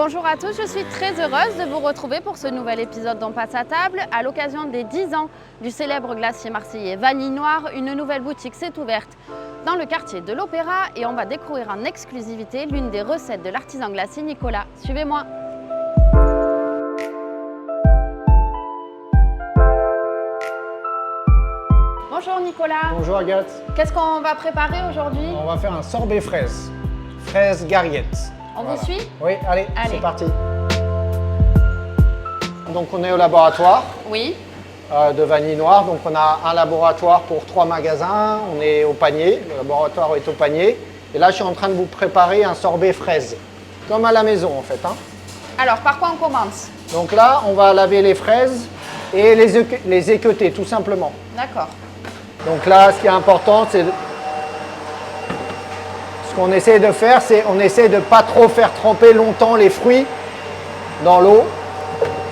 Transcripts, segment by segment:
Bonjour à tous, je suis très heureuse de vous retrouver pour ce nouvel épisode d'On passe à table. À l'occasion des 10 ans du célèbre glacier marseillais Vanille Noire, une nouvelle boutique s'est ouverte dans le quartier de l'Opéra et on va découvrir en exclusivité l'une des recettes de l'artisan glacier Nicolas. Suivez-moi. Bonjour Nicolas. Bonjour Agathe. Qu'est-ce qu'on va préparer aujourd'hui? On va faire un sorbet fraise. Fraise garriette. On vous suit? Oui, allez. Allez. C'est parti. Donc on est au laboratoire Oui. de Vanille Noire. Donc on a un laboratoire pour 3 magasins. On est au panier. Le laboratoire est au panier. Et là je suis en train de vous préparer un sorbet fraise. Comme à la maison en fait. Alors par quoi on commence? Donc là on va laver les fraises et les équeuter tout simplement. D'accord. Donc là ce qui est important c'est... Ce qu'on essaie de faire, c'est on essaie de ne pas trop faire tremper longtemps les fruits dans l'eau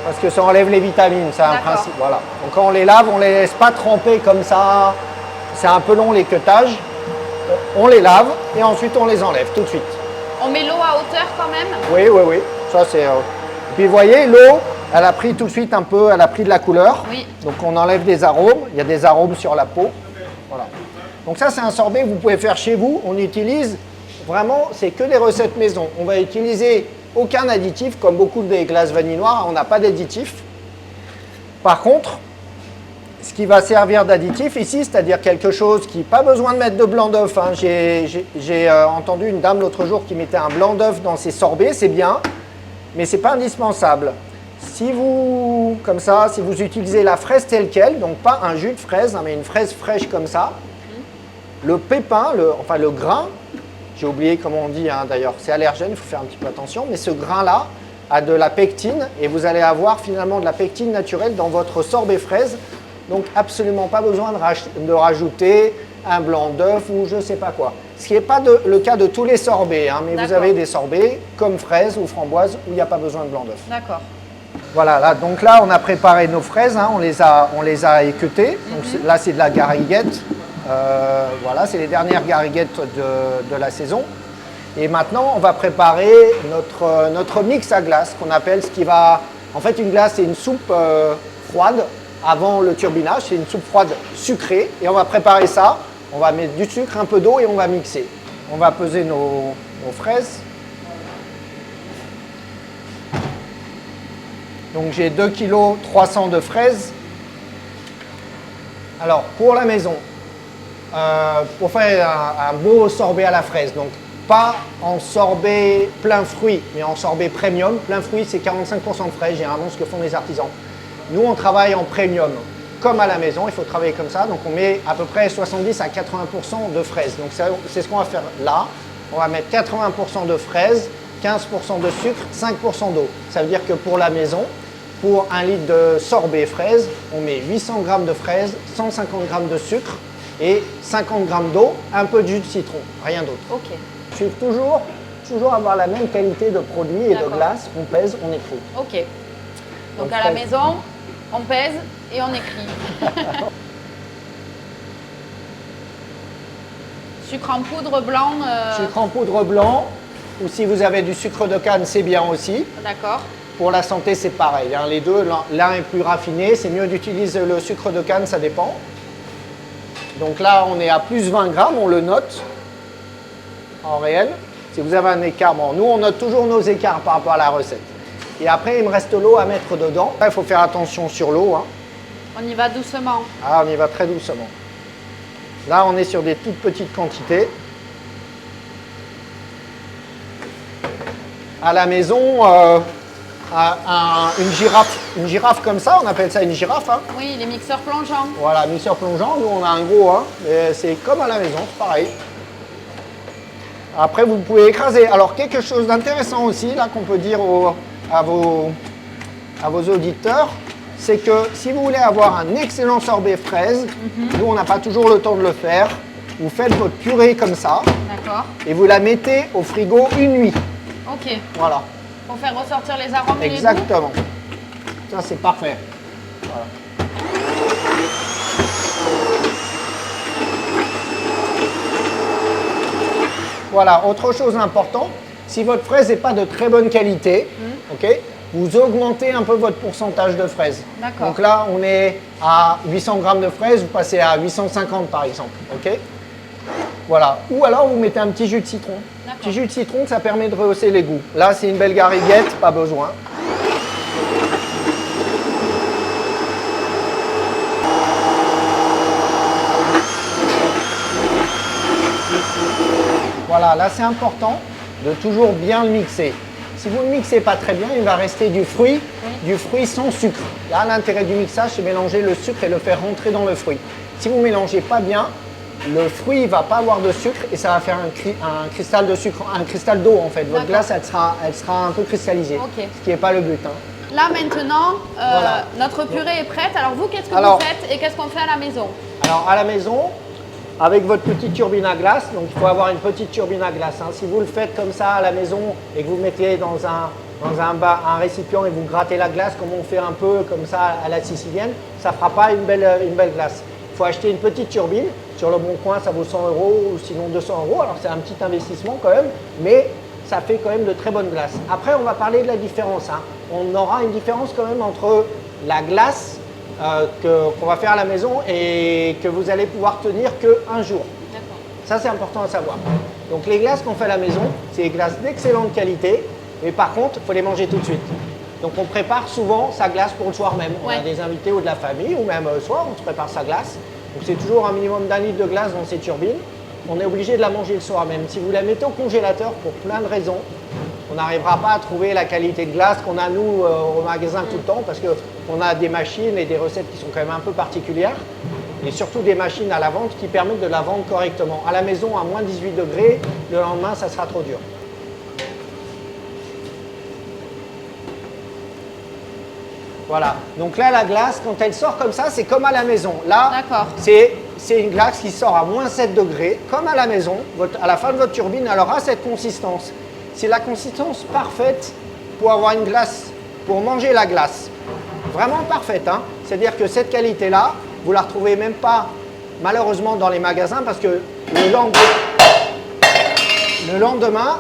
parce que ça enlève les vitamines, c'est un principe. Voilà. Donc quand on les lave, on ne les laisse pas tremper comme ça. C'est un peu long l'équeutage. On les lave et ensuite on les enlève tout de suite. On met l'eau à hauteur quand même? Oui, oui, oui. Ça c'est. Et puis vous voyez, l'eau, elle a pris tout de suite un peu, elle a pris de la couleur. Oui. Donc on enlève des arômes. Il y a des arômes sur la peau. Voilà. Donc ça c'est un sorbet que vous pouvez faire chez vous. On utilise vraiment, c'est que des recettes maison. On va utiliser aucun additif, comme beaucoup des glaces vanille noire, on n'a pas d'additif. Par contre, ce qui va servir d'additif ici, c'est-à-dire quelque chose qui n'a pas besoin de mettre de blanc d'œuf. J'ai entendu une dame l'autre jour qui mettait un blanc d'œuf dans ses sorbets, c'est bien, mais ce n'est pas indispensable. Si vous, comme ça, si vous utilisez la fraise telle qu'elle, donc pas un jus de fraise, mais une fraise fraîche comme ça, le pépin, le grain, j'ai oublié comment on dit d'ailleurs, c'est allergène, il faut faire un petit peu attention, mais ce grain-là a de la pectine et vous allez avoir finalement de la pectine naturelle dans votre sorbet fraise. Donc absolument pas besoin de rajouter un blanc d'œuf ou je ne sais pas quoi. Ce qui n'est pas le cas de tous les sorbets, mais vous avez des sorbets comme fraise ou framboise où il n'y a pas besoin de blanc d'œuf. D'accord. Voilà, là, donc là on a préparé nos fraises, on les a équeutées. Donc là c'est de la gariguette. Voilà, c'est les dernières gariguettes de la saison. Et maintenant, on va préparer notre mix à glace qu'on appelle ce qui va... En fait, une glace, c'est une soupe froide avant le turbinage. C'est une soupe froide sucrée. Et on va préparer ça. On va mettre du sucre, un peu d'eau et on va mixer. On va peser nos fraises. Donc j'ai 2 kg 300 de fraises. Alors, pour la maison, pour faire un beau sorbet à la fraise, donc pas en sorbet plein fruits, mais en sorbet premium. Plein fruits, c'est 45% de fraises, généralement ce que font les artisans. Nous, on travaille en premium, comme à la maison, il faut travailler comme ça. Donc on met à peu près 70 à 80% de fraises. Donc c'est ce qu'on va faire là. On va mettre 80% de fraises, 15% de sucre, 5% d'eau. Ça veut dire que pour la maison, pour 1 litre de sorbet fraise, on met 800 g de fraises, 150 g de sucre, et 50 g d'eau, un peu de jus de citron, rien d'autre. Ok. Il faut toujours avoir la même qualité de produit et de glace, on pèse, on écrit. Ok. Donc à la maison, on pèse et on écrit. Sucre en poudre blanc. Sucre en poudre blanc, ou si vous avez du sucre de canne, c'est bien aussi. D'accord. Pour la santé, c'est pareil. Les deux, l'un est plus raffiné, c'est mieux d'utiliser le sucre de canne, ça dépend. Donc là, on est à plus 20 grammes, on le note en réel. Si vous avez un écart, bon, nous, on note toujours nos écarts par rapport à la recette. Et après, il me reste l'eau à mettre dedans. Là, il faut faire attention sur l'eau. On y va doucement. Ah, on y va très doucement. Là, on est sur des toutes petites quantités. À la maison, une girafe comme ça, on appelle ça une girafe. Oui, les mixeurs plongeants. Voilà, mixeur plongeant. Nous, on a un gros, mais c'est comme à la maison, c'est pareil. Après, vous pouvez écraser. Alors, quelque chose d'intéressant aussi, là, qu'on peut dire à vos auditeurs, c'est que si vous voulez avoir un excellent sorbet fraise, nous, on n'a pas toujours le temps de le faire. Vous faites votre purée comme ça. D'accord. Et vous la mettez au frigo une nuit. Ok. Voilà. Pour faire ressortir les arômes et les goûts. Exactement. Ça, c'est parfait. Voilà. Voilà, autre chose importante, Si votre fraise n'est pas de très bonne qualité, ok, vous augmentez un peu votre pourcentage de fraises. D'accord. Donc là, on est à 800 grammes de fraises, vous passez à 850 par exemple. Ok. Voilà. Ou alors, vous mettez un petit jus de citron. Petit jus de citron, ça permet de rehausser les goûts. Là, c'est une belle gariguette, pas besoin. Voilà, là c'est important de toujours bien le mixer. Si vous ne le mixez pas très bien, il va rester du fruit sans sucre. Là, l'intérêt du mixage, c'est mélanger le sucre et le faire rentrer dans le fruit. Si vous ne mélangez pas bien, le fruit ne va pas avoir de sucre et ça va faire un cristal de sucre, un cristal d'eau en fait. Votre glace, elle sera un peu cristallisée, ce qui n'est pas le but. Hein. Là maintenant, voilà. notre purée est prête. Alors vous, qu'est-ce que vous faites et qu'est-ce qu'on fait à la maison? Alors à la maison, avec votre petite turbine à glace, donc il faut avoir une petite turbine à glace. Hein. Si vous le faites comme ça à la maison et que vous mettez dans un récipient et vous grattez la glace comme on fait un peu comme ça à la sicilienne, ça ne fera pas une belle glace. Il faut acheter une petite turbine. Sur le bon coin, ça vaut 100 € ou sinon 200 €. Alors c'est un petit investissement quand même, mais ça fait quand même de très bonnes glaces. Après, on va parler de la différence. Hein. On aura une différence quand même entre la glace qu'on va faire à la maison et que vous allez pouvoir tenir qu'un jour. Ça, c'est important à savoir. Donc les glaces qu'on fait à la maison, c'est des glaces d'excellente qualité, mais par contre, il faut les manger tout de suite. Donc on prépare souvent sa glace pour le soir même. On a des invités ou de la famille, ou même le soir, on se prépare sa glace. Donc c'est toujours un minimum d'1 litre de glace dans ces turbines. On est obligé de la manger le soir même. Si vous la mettez au congélateur pour plein de raisons, on n'arrivera pas à trouver la qualité de glace qu'on a nous au magasin tout le temps parce qu'on a des machines et des recettes qui sont quand même un peu particulières et surtout des machines à la vente qui permettent de la vendre correctement. À la maison, à moins 18 degrés, le lendemain, ça sera trop dur. Voilà, donc là la glace, quand elle sort comme ça, c'est comme à la maison. Là, c'est une glace qui sort à moins 7 degrés, comme à la maison. À la fin de votre turbine, elle aura cette consistance. C'est la consistance parfaite pour avoir une glace, pour manger la glace. Vraiment parfaite, hein. C'est-à-dire que cette qualité-là, vous ne la retrouvez même pas, malheureusement, dans les magasins parce que le lendemain,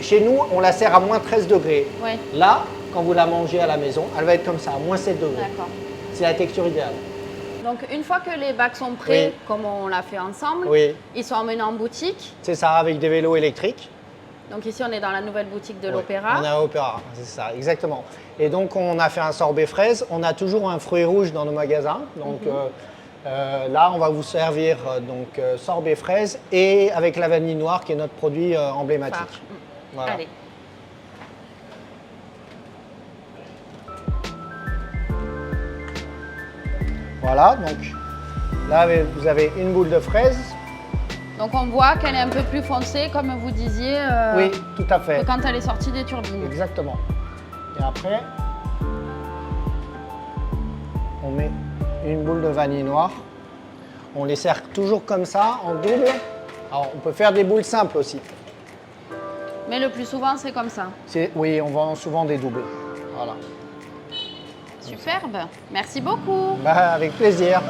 chez nous, on la sert à moins 13 degrés. Ouais. Là, quand vous la mangez à la maison, elle va être comme ça, à moins 7 degrés. C'est la texture idéale. Donc une fois que les bacs sont prêts, comme on l'a fait ensemble, ils sont emmenés en boutique. C'est ça, avec des vélos électriques. Donc ici, on est dans la nouvelle boutique de l'Opéra. On est à l'Opéra, c'est ça, exactement. Et donc, on a fait un sorbet fraise. On a toujours un fruit rouge dans nos magasins. Donc là, on va vous servir sorbet fraise et avec la vanille noire qui est notre produit emblématique. Voilà. Allez. Voilà, donc là, vous avez une boule de fraise. Donc on voit qu'elle est un peu plus foncée, comme vous disiez, oui, tout à fait. que quand elle est sortie des turbines. Exactement. Et après, on met une boule de vanille noire. On les sert toujours comme ça, en double. Alors, on peut faire des boules simples aussi. Mais le plus souvent, c'est comme ça. Oui, on vend souvent des doubles. Voilà. Superbe. Merci beaucoup. Avec plaisir.